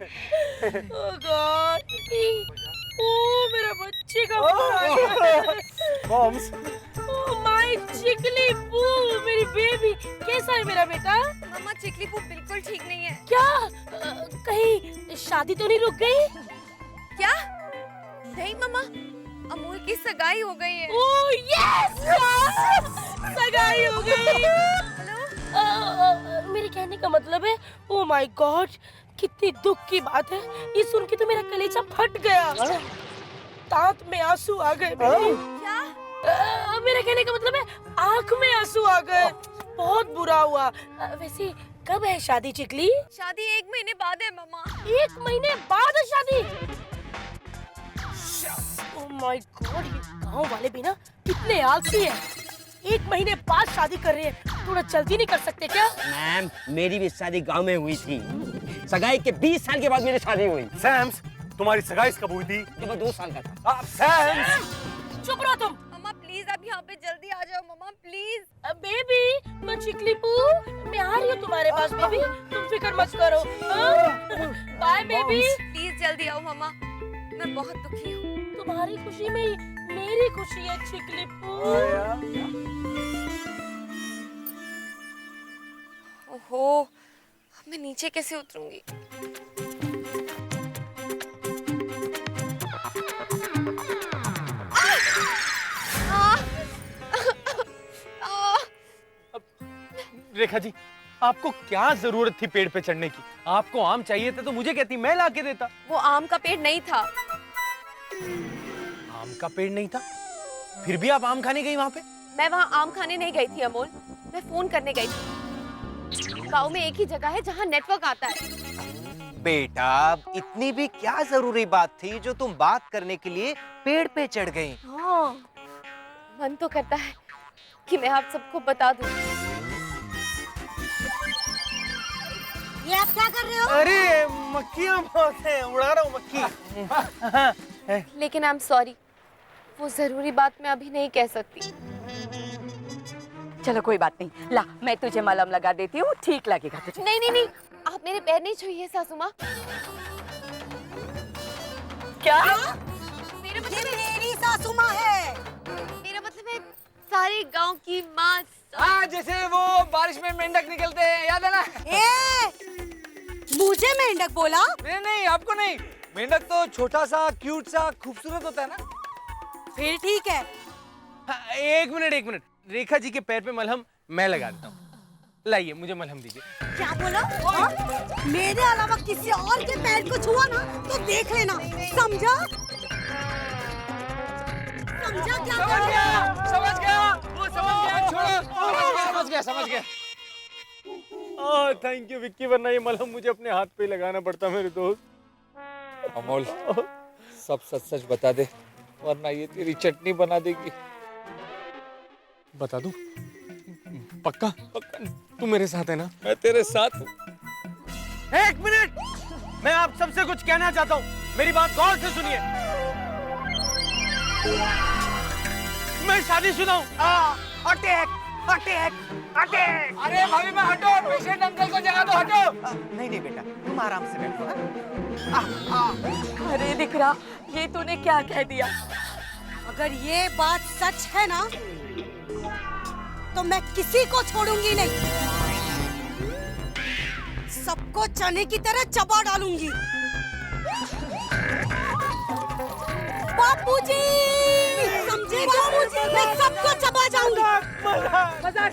ओह God, ओह मेरा बच्चे का फोन आ गया। मॉम्स, ओह माय चिकली पू, मेरी बेबी, कैसा है मेरा बेटा? मम्मा चिकली पू बिल्कुल ठीक नहीं है। क्या कहीं शादी तो नहीं रुक गई? क्या? नहीं मम्मा, अमोल की सगाई हो गई है। ओह यस, सगाई हो गई। हेलो, मेरे कहने का मतलब है, ओह माय गॉड, कितनी दुख की बात है। ये सुन के तो मेरा कलेजा फट गया, दांत में आंसू आ गए मेरे। क्या? मेरा कहने का मतलब है, आंख में आंसू आ गए। बहुत बुरा हुआ। वैसे कब है शादी चिकली? शादी 1 महीने बाद है मम्मा। 1 महीने बाद है शादी? ओह माय गॉड, ये गांव वाले भी ना कितने आलसी हैं। 1 महीने बाद शादी कर रहे हैं, थोड़ा जल्दी नहीं कर सकते क्या? मैम, मेरी भी शादी गांव में हुई थी। सगाई के 20 साल के बाद मेरी शादी हुई। सैम्स, तुम्हारी सगाई कब हुई थी? जब मैं 2 साल का था। सैम्स, चुप रहो तुम। मम्मा प्लीज आप यहाँ पे जल्दी आ जाओ मम्मा प्लीज। बेबी, मैं चिकली पू, मैं आ रही हूँ तुम्हारे पास बेबी, तुम फिक्र मत करो। Bye baby. प्लीज जल्दी आओ मम्मा, मैं बहुत दुखी हूँ। तुम्हारी खुशी में ही मेरी खुशी है चिकली पू। ओहो, अब मैं नीचे कैसे उतरूंगी? रेखा जी, आपको क्या जरूरत थी पेड़ पे चढ़ने की? आपको आम चाहिए थे तो मुझे कहती, मैं ला के देता। वो आम का पेड़ नहीं था। आम का पेड़ नहीं था? फिर भी आप आम खाने गई वहाँ पे? मैं वहाँ आम खाने नहीं गई थी अमोल, मैं फोन करने गई थी। गांव में एक ही जगह है जहाँ नेटवर्क आता है। बेटा, इतनी भी क्या जरूरी बात थी जो तुम बात करने के लिए पेड़ पे चढ़ गई? हाँ, मन तो करता है कि मैं आप सबको बता दूं। ये आप क्या कर रहे हो? अरे मक्खियाँ बहुत हैं, उड़ा रहा हूँ मक्खी। लेकिन आई एम सॉरी, वो जरूरी बात मैं अभी नहीं कह सकती। चलो कोई बात नहीं, ला मैं तुझे मलहम लगा देती हूँ, ठीक लगेगा तुझे। नहीं नहीं नहीं, आप मेरे पैर नहीं छुइए सासू माँ। क्या? मेरा मतलब मेरी सासू माँ है। मेरा मतलब है सारे गांव की माँ। हाँ, जैसे वो बारिश में मेंढक निकलते हैं, याद है ना? मुझे मेंढक बोला? नहीं नहीं, आपको नहीं। मेंढक तो छोटा सा, क्यूट सा, खूबसूरत होता है ना? फिर ठीक है। हाँ, एक मिनट, रेखा जी के पैर पे मलहम मैं लगा देता हूँ। लाइए, मुझे मलहम दीजिए। क्या बोला? मेरे अलावा किसी और के पैर को छुआ ना तो देख लेना, समझा? समझा क्या? समझ गया, वो समझ गया, छोड़ो। समझ गया। थैंक यू विक्की, वरना ये मलहम मुझे अपने हाथ पे लगाना पड़ता मेरे दोस्त। अमोल, सब सच सच बता दे, वरना ये तेरी चटनी बना देगी। बता दूं? पक्का? तू मेरे साथ है ना? मैं तेरे साथ हूँ। 1 मिनट, मैं आप सबसे कुछ कहना चाहता हूँ, मेरी बात गौर से सुनिए। मैं शादीशुदा हूँ। अरे भाभी मैं हटो, पेशेंट अंकल को जगा दो, हटो। नहीं बेटा, तुम आराम से बैठो। हाँ? अरे दिकरा, ये तूने क्या कह दिया? अगर ये बात सच है ना, तो मैं किसी को छोड़ूंगी नहीं, सबको चने की तरह चबा डालूंगी। बापूजी, समझे बापूजी, मैं सबको चबा जाऊंगी। मजाक।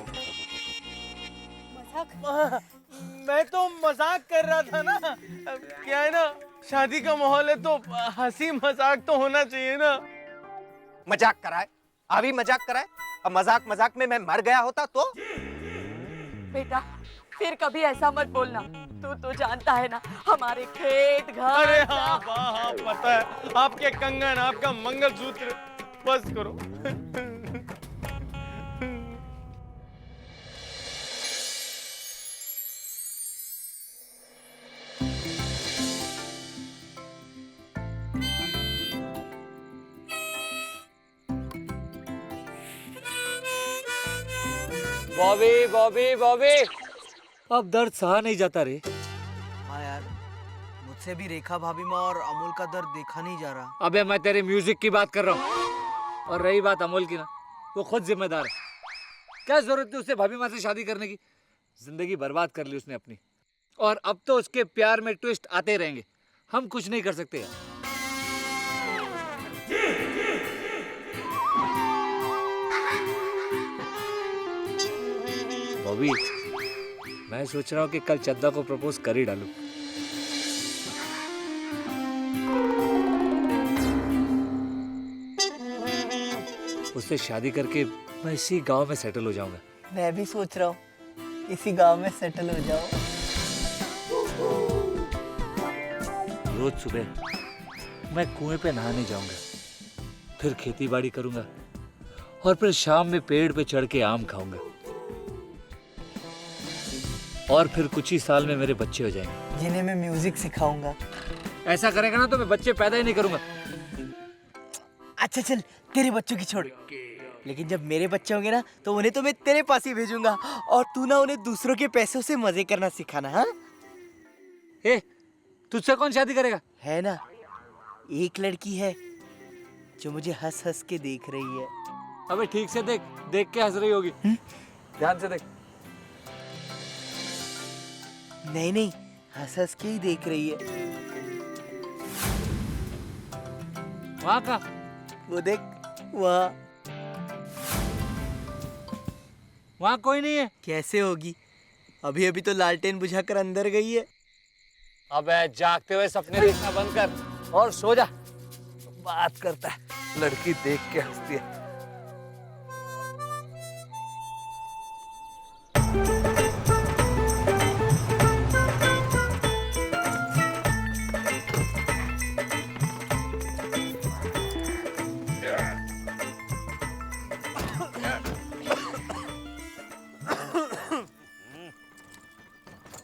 मैं तो मजाक कर रहा था ना। क्या है ना, शादी का माहौल है तो हंसी मजाक तो होना चाहिए ना। मजाक कराए, अभी मजाक कराए। अब मजाक में मैं मर गया होता तो? बेटा, फिर कभी ऐसा मत बोलना। तू तो जानता है ना, हमारे खेत घर। अरे हाँ, हाँ पता है, आपके कंगन, आपका मंगलसूत्र। बस करो। बॉबी बॉबी बॉबी, अब दर्द सहा नहीं जाता रे। हाँ यार, से भी रेखा भाभी माँ और अमूल का दर्द देखा नहीं जा रहा। अबे मैं तेरे म्यूजिक की बात कर रहा हूँ, और रही बात अमोल की ना, वो खुद जिम्मेदार है। क्या जरूरत थी उसे भाभी माँ से शादी करने की? जिंदगी बर्बाद कर ली उसने अपनी, और अब तो उसके प्यार में ट्विस्ट आते रहेंगे। हम कुछ नहीं कर सकते यार। बॉबी, मैं सोच रहा हूँ कि कल चद्दा को प्रपोज कर ही डालूं। उससे शादी करके मैं इसी गांव में सेटल हो जाऊंगा। मैं भी सोच रहा हूँ इसी गांव में सेटल हो जाओ। रोज सुबह मैं कुएं पे नहाने जाऊंगा, फिर खेती बाड़ी करूंगा, और फिर शाम में पेड़ पे चढ़ के आम खाऊंगा, और फिर कुछ ही साल में मेरे बच्चे हो जाएंगे, जिन्हें मैं म्यूजिक सिखाऊंगा। ऐसा करेगा ना तो मैं बच्चे पैदा ही नहीं करूंगा। अच्छा चल, तेरे बच्चों की छोड़, लेकिन जब मेरे बच्चे होंगे ना तो उन्हें तो मैं तेरे पास ही भेजूंगा, और तू ना उन्हें दूसरों के पैसों से मजे करना सिखाना। हाँ, ए, तुझसे कौन शादी करेगा? है ना, एक लड़की है जो मुझे हंस हंस के देख रही है। अबे ठीक से देख, देख के हंस रही होगी। ध्यान से देख। नहीं नहीं, हंस हंस के ही देख रही है। वहाँ का वो देख, वहाँ। वहाँ कोई नहीं है। कैसे होगी, अभी अभी तो लालटेन बुझाकर अंदर गई है। अबे जागते हुए सपने देखना बंद कर और सो जा। बात करता है, लड़की देख के हंसती है।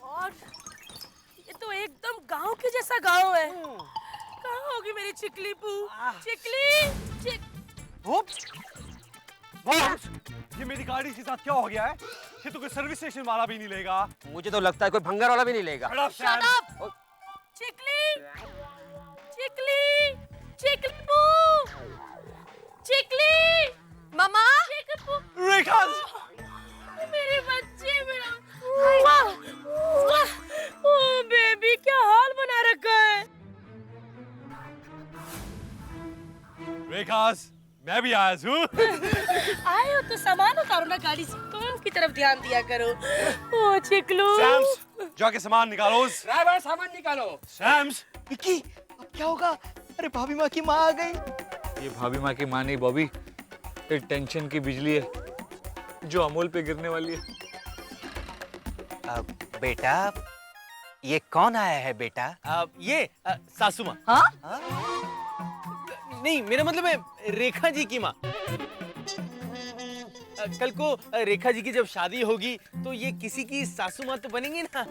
और ये तो एकदम गांव के जैसा गांव है। कहाँ होगी मेरी चिकली पू? चिकली ये मेरी गाड़ी के साथ क्या हो गया है? ये तो कोई सर्विस स्टेशन वाला भी नहीं लेगा। मुझे तो लगता है कोई भंगार वाला भी नहीं लेगा। Shut up! चिकली चिकली चिकली पू, चिकली ममा, चिकली पू, रेखा, मेरे बच्चे, मेरा वाह वाह, ओ बेबी, क्या हाल बना रखा है। रेखास, मैं भी आया हूँ। आए हो तो सामान उतारो ना गाड़ी से, काम की तरफ ध्यान दिया करो। ओ चिकलू, सैम्स, जाके सामान निकालो। ड्राइवर, सामान निकालो। सैम्स, विक्की, अब क्या होगा? अरे भाभी माँ की माँ आ गई। ये भाभी माँ की माँ नहीं बॉबी, ये टेंशन की बिजली है जो अमूल पे गिरने वाली है। बेटा, ये कौन आया है बेटा? ये सासू माँ। हाँ? नहीं, मेरा मतलब है रेखा जी की माँ। कल को रेखा जी की जब शादी होगी तो ये किसी की सासू माँ तो बनेंगी ना।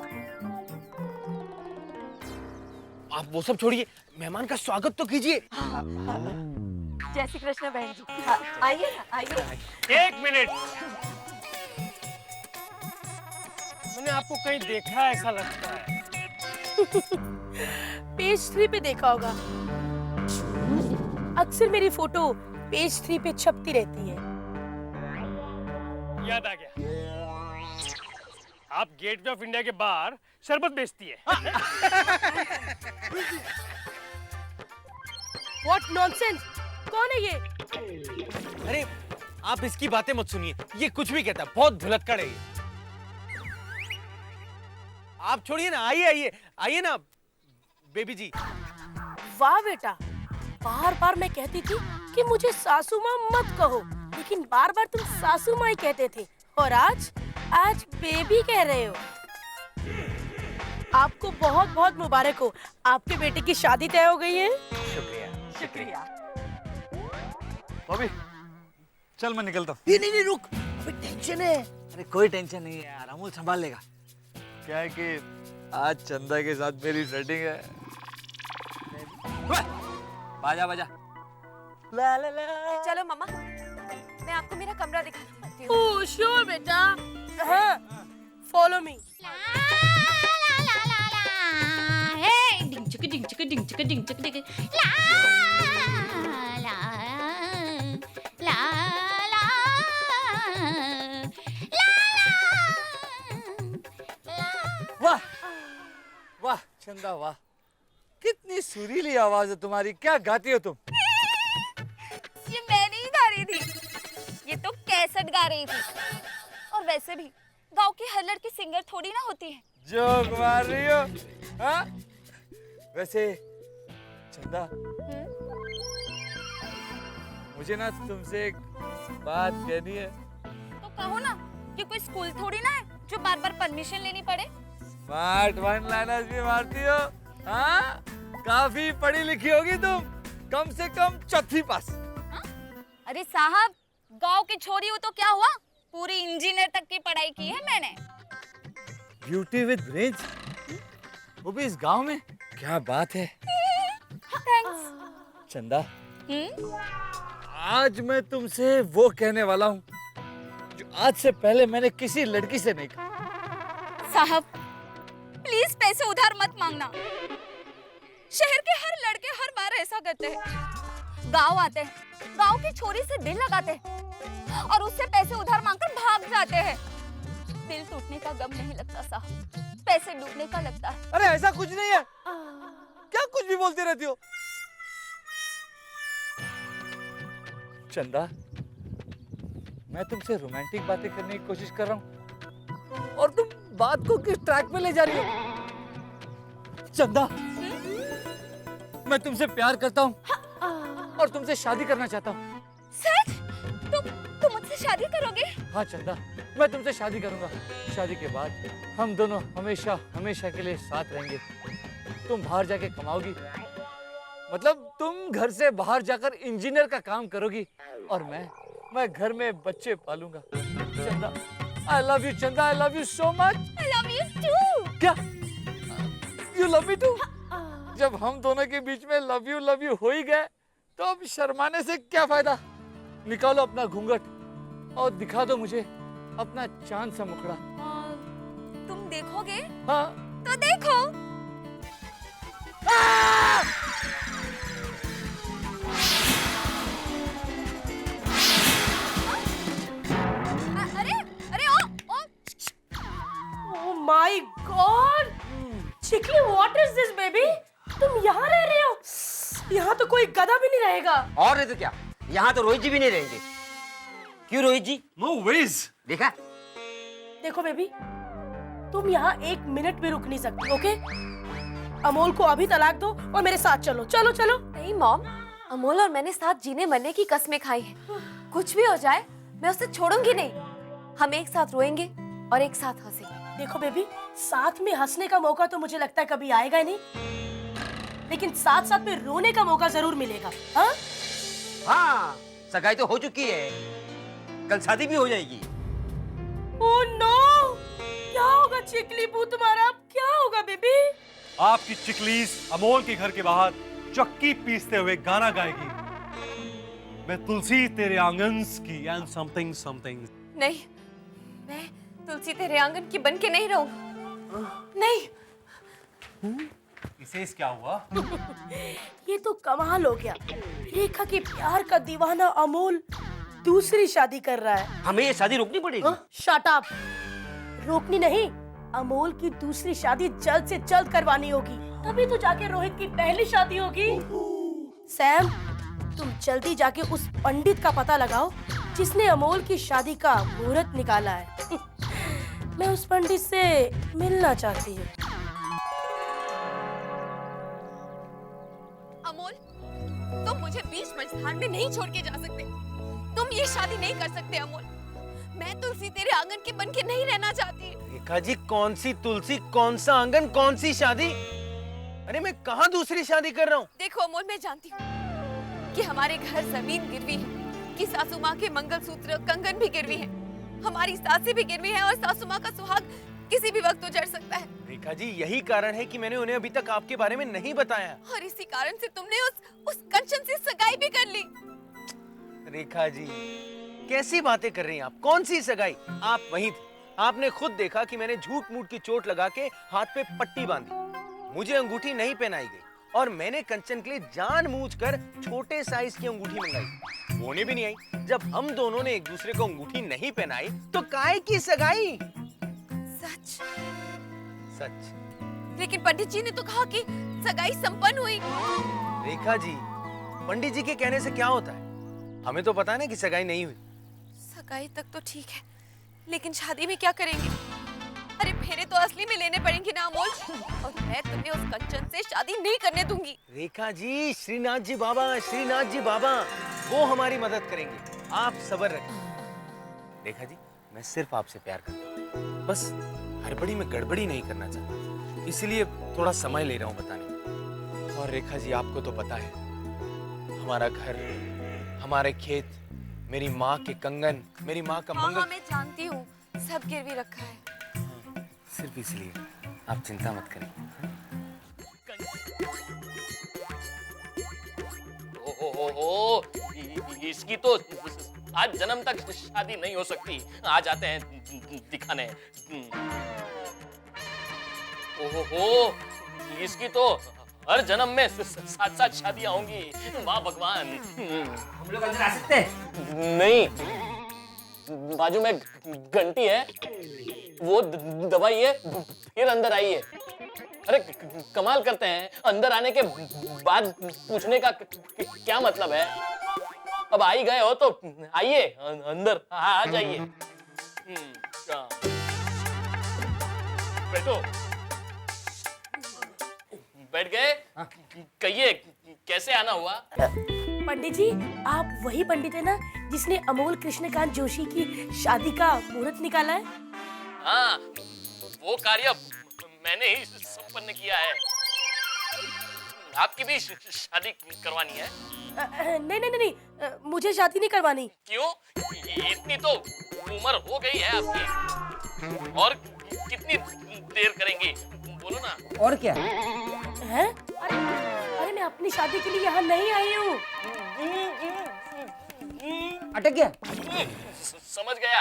आप वो सब छोड़िए, मेहमान का स्वागत तो कीजिए। जय श्री कृष्ण बहन जी। हाँ, आइए ना, आइए। एक मिनट, मैंने आपको कहीं देखा है ऐसा लगता है। पेज 3 पे देखा होगा। अक्सर मेरी फोटो पेज 3 पे छपती रहती है। याद आ गया, आप गेटवे ऑफ इंडिया के बाहर शरबत बेचती है। What nonsense! कौन है ये? अरे आप इसकी बातें मत सुनिए, ये कुछ भी कहता है, बहुत भुलक्कड़ है ये। आप छोड़िए ना, आइए आइए आइए ना बेबी जी। वाह बेटा, बार बार मैं कहती थी कि मुझे सासू माँ मत कहो, लेकिन बार बार तुम सासू माँ ही कहते थे, और आज बेबी कह रहे हो। आपको बहुत बहुत मुबारक हो, आपके बेटे की शादी तय हो गई है। शुक्रिया। शुक्रिया। बॉबी चल, मैं निकलता हूँ। ये नहीं, रुक, अभी टेंशन है। अरे कोई टेंशन नहीं है यार, अमूल संभाल लेगा। क्या है कि आज चंदा के साथ मेरी सेटिंग है। बाजा बाजा। ला ला ला। चलो मम्मा, मैं आपको मेरा कमरा दिखाती हूँ। ओह श्योर बेटा, हाँ, फॉलो मी। Hey, डिंग चिक डिंग चिक डिंग चिक डिंग चिक डिंग ला ला ला ला वाह वाह चंदा वाह, कितनी सुरीली आवाज है तुम्हारी, क्या गाती हो तुम? ये मैं नहीं गा रही थी, ये तो कैसेट गा रही थी। और वैसे भी गांव की हर लड़की सिंगर थोड़ी ना होती है। जोक मार रही हो? हाँ? वैसे चंदा, मुझे ना तुमसे एक बात कहनी है। तो कहो ना, ये कोई स्कूल थोड़ी ना है जो बार बार परमिशन लेनी पड़े। स्मार्ट वन लाइनर्स भी मारती हो? हाँ? काफी पढ़ी लिखी होगी तुम, कम से कम चौथी पास। हा? अरे साहब, गांव की छोरी हो तो क्या हुआ, पूरी इंजीनियर तक की पढ़ाई की है मैंने। ब्यूटी विद ब्रेन्स, वो भी इस गांव में, क्या बात है। थैंक्स। चंदा, आज मैं तुमसे वो कहने वाला हूँ जो आज से पहले मैंने किसी लड़की से नहीं कहा। साहब, प्लीज पैसे उधार मत मांगना। शहर के हर लड़के हर बार ऐसा करते हैं, गांव आते हैं, गांव की छोरी से दिल लगाते हैं और उससे पैसे उधार मांगकर भाग जाते हैं। दिल टूटने का गम नहीं लगता साहब, पैसे डूबने का लगता है। अरे ऐसा कुछ नहीं है, क्या कुछ भी बोलती रहती हो। चंदा, मैं तुमसे रोमांटिक बातें करने की कोशिश कर रहा हूँ और तुम बात को किस ट्रैक पे ले जा रही हो। चंदा, मैं तुमसे प्यार करता हूँ और तुमसे शादी करना चाहता हूँ। सच? तुम मुझसे शादी करोगे? हाँ चंदा, मैं तुमसे शादी करूंगा। शादी के बाद हम दोनों हमेशा हमेशा के लिए साथ रहेंगे। तुम बाहर जाके कमाओगी, मतलब तुम घर से बाहर जाकर इंजीनियर का काम करोगी और मैं घर में बच्चे पालूंगा। चंदा, I love you चंदा, I love you so much। I love you too। क्या? You love me too? जब हम दोनों के बीच में लव यू हो ही गए, तो अब शर्माने से क्या फायदा। निकालो अपना घूंघट और दिखा दो मुझे अपना चांद सा मुखड़ा। तुम देखोगे? हाँ। तो देखो। अरे oh my god, Chikli what is this baby? तुम यहाँ रह रहे हो? यहाँ तो कोई गधा भी नहीं रहेगा। और नहीं तो क्या, यहाँ तो रोहित जी भी नहीं रहेंगे। क्यों रोहित जी? No veg. देखा? देखो बेबी, तुम यहाँ एक मिनट भी रुक नहीं सकती, ओके? अमोल को अभी तलाक दो और मेरे साथ चलो। चलो चलो। नहीं मॉम, अमोल और मैंने साथ जीने मरने की कस्में खाई हैं। कुछ भी हो जाए, मैं उसे छोड़ूंगी नहीं। हम एक साथ रोएंगे और एक साथ हंसेंगे। देखो बेबी, साथ में हंसने का मौका तो मुझे लगता है कभी आएगा ही नहीं, लेकिन साथ साथ में रोने का मौका जरूर मिलेगा। हाँ? हाँ, सगाई तो हो चुकी है, कल शादी भी हो जाएगी। ओह नो, क्या होगा चिकली बू तुम्हारा? अब क्या होगा बेबी? आपकी चिकलीस अमोल के घर के बाहर चक्की पीसते हुए गाना गाएगी, मैं तुलसी तेरे आंगन की एंड समथिंग समथिंग। नहीं, मैं तुलसी तेरे आंगन की बन के नहीं रहूं। नहीं। इसे क्या हुआ? ये तो कमाल हो गया। रेखा के प्यार का दीवाना अमोल दूसरी शादी कर रहा है। हमें ये शादी रोकनी पड़ेगी। Shut up. रोकनी नहीं, अमोल की दूसरी शादी जल्द से जल्द करवानी होगी, तभी तो जाके रोहित की पहली शादी होगी। सैम, तुम जल्दी जाके उस पंडित का पता लगाओ जिसने अमोल की शादी का मुहूर्त निकाला है। मैं उस पंडित से मिलना चाहती हूँ। अमोल, तुम मुझे बीच मझधार में नहीं छोड़ के जा सकते। तुम ये शादी नहीं कर सकते अमोल। मैं तुलसी तेरे आंगन के बन के नहीं रहना चाहती। रेखा जी, कौन सी तुलसी, कौन सा आंगन, कौन सी शादी? अरे मैं कहाँ दूसरी शादी कर रहा हूँ? देखो अमोल, मैं जानती हूँ कि हमारे घर जमीन गिरवी है, कि सासू माँ के मंगलसूत्र कंगन भी गिरवी है, हमारी सासी भी गिरवी है और सासू माँ का सुहाग किसी भी वक्त उजड़ सकता है। रेखा जी, यही कारण है कि मैंने उन्हें अभी तक आपके बारे में नहीं बताया। और इसी कारण से तुमने उस कंचन से सगाई भी कर ली। रेखा जी, कैसी बातें कर रही हैं आप? कौन सी सगाई? आप वहीं थे, आपने खुद देखा कि मैंने झूठ मूठ की चोट लगा के हाथ पे पट्टी बांधी। मुझे अंगूठी नहीं पहनाई गई और मैंने कंचन के लिए जानबूझकर छोटे साइज की अंगूठी मंगाई। वो भी नहीं आई। जब हम दोनों ने एक दूसरे को अंगूठी नहीं पहनाई तो काहे की सगाई? सच? सच। लेकिन पंडित जी ने तो कहा कि सगाई संपन्न हुई। रेखा जी, पंडित जी के कहने से क्या होता है? हमें तो पता है ना कि सगाई नहीं हुई। सगाई तक तो ठीक है, लेकिन शादी में क्या करेंगे? अरे फेरे तो असली में लेने पड़ेंगे ना अमोल, और मैं तुम्हें उस कंचन से शादी नहीं करने दूंगी। रेखा जी, श्रीनाथ जी बाबा वो हमारी मदद करेंगे। आप सब्र रखें। रेखा जी, मैं सिर्फ आपसे प्यार करता हूँ, बस हड़बड़ी में गड़बड़ी नहीं करना चाहता, इसलिए थोड़ा समय ले रहा हूँ बताने में। और रेखा जी, आपको तो पता है, हमारा घर, हमारे खेत, मेरी माँ के कंगन, मेरी माँ का मंगल। हाँ, मैं जानती हूँ, सब गिरवी रखा है। सिर्फ इसलिए आप चिंता मत करें। ओ, इसकी तो आज जन्म तक शादी नहीं हो सकती। आ जाते हैं दिखाने। ओहो, इसकी तो हर जन्म में साथ साथ शादियां होंगी। वाह भगवान। हम लोग अंदर आ सकते हैं? नहीं, बाजू में घंटी है, वो दबाइए फिर अंदर आइए। अरे कमाल करते हैं, अंदर आने के बाद पूछने का क्या मतलब है? अब आ ही गए हो तो आइए अंदर, आ जाइए। बैठो। बैठ गए? कहिए कैसे आना हुआ? पंडित जी, आप वही पंडित है ना जिसने अमोल कृष्णकांत जोशी की शादी का मुहूर्त निकाला है? हाँ, वो कार्य मैंने ही संपन्न किया है। आपकी भी शादी करवानी है? नहीं, मुझे शादी नहीं करवानी। क्यों? इतनी तो उम्र हो गई है आपकी, और कितनी देर करेंगी? बोलो ना। और क्या? हैं? अरे मैं अपनी शादी के लिए यहाँ नहीं आई हूँ। अटक गया? समझ गया,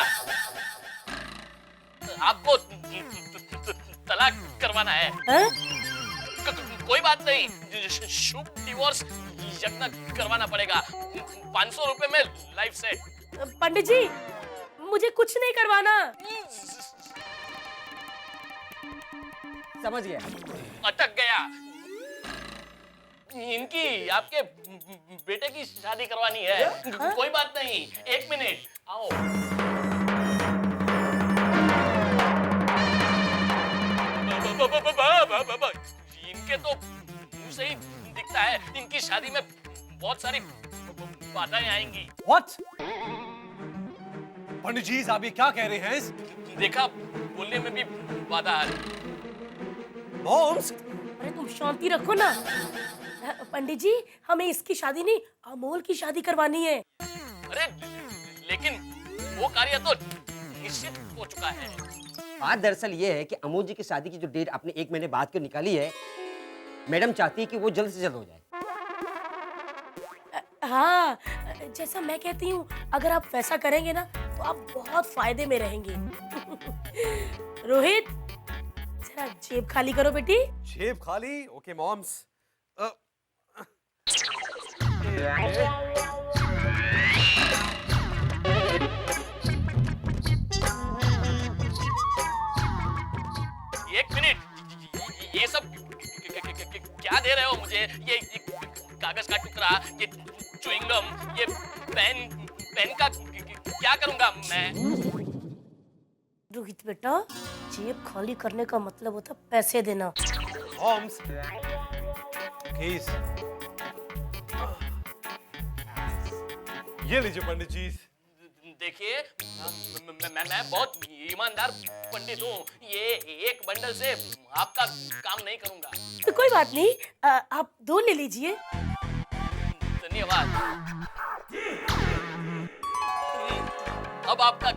आपको तलाक करवाना है। कोई बात नहीं, शुभ डिवोर्स यज्ञ करवाना पड़ेगा। 500 रुपए में लाइफ सेट। पंडित जी, मुझे कुछ नहीं करवाना। समझ गया। अटक गया। इनकी आपके बेटे की शादी करवानी है। कोई बात नहीं, 1 मिनट, आओ। इनके तो मुंह से ही दिखता है, इनकी शादी में बहुत सारी बाधाएं आएंगी। What? पंडित जी, आप ये क्या कह रहे हैं? देखा, बोलने में भी बाधा आ रही। मॉम्स, अरे तुम शांति रखो ना। पंडित जी, हमें इसकी शादी नहीं, अमोल की शादी करवानी है। अरे लेकिन वो कार्य तो निश्चित हो चुका है। बात दरअसल ये है कि अमोल जी की शादी की जो डेट आपने 1 महीने बाद की निकाली है, मैडम चाहती है कि वो जल्द से जल्द हो जाए। हाँ, जैसा मैं कहती हूँ, अगर आप वैसा करेंगे ना तो आप बहुत फायदे में रहेंगे। रोहित, जरा जेब खाली करो बेटी। जेब खाली? Okay moms. एक मिनट, ये सब क्या दे रहे हो मुझे? ये कागज का टुकड़ा, ये च्युइंगम, ये पेन का क्या करूंगा मैं? रोहित बेटा, जेब खाली करने का मतलब होता पैसे देना। मॉम्स, प्लीज ये लीजिए पंडित जी। देखिए, मैं बहुत ईमानदार पंडित हूँ। ये एक बंडल से आपका काम नहीं करूंगा। तो कोई बात नहीं, आप 2 ले लीजिए। धन्यवाद। अब आपका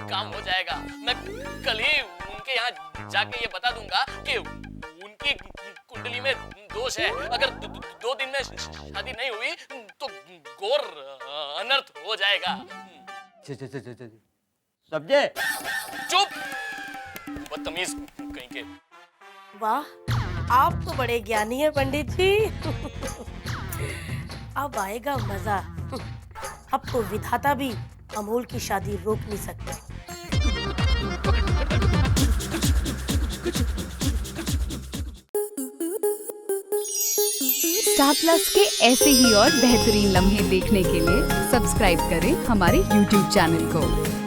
काम हो जाएगा। मैं कल ही उनके यहाँ जाके ये बता दूंगा कि उनकी कुंडली में दोष है। अगर 2 दिन में शादी नहीं हुई तो घोर अनर्थ हो जाएगा। समझे? चुप, बदतमीज कहीं के। वाह, आप तो बड़े ज्ञानी हैं पंडित जी। अब आएगा मजा। अब तो विधाता भी अमोल की शादी रोक नहीं सकते। स्टार प्लस के ऐसे ही और बेहतरीन लम्हे देखने के लिए सब्सक्राइब करें हमारे YouTube चैनल को।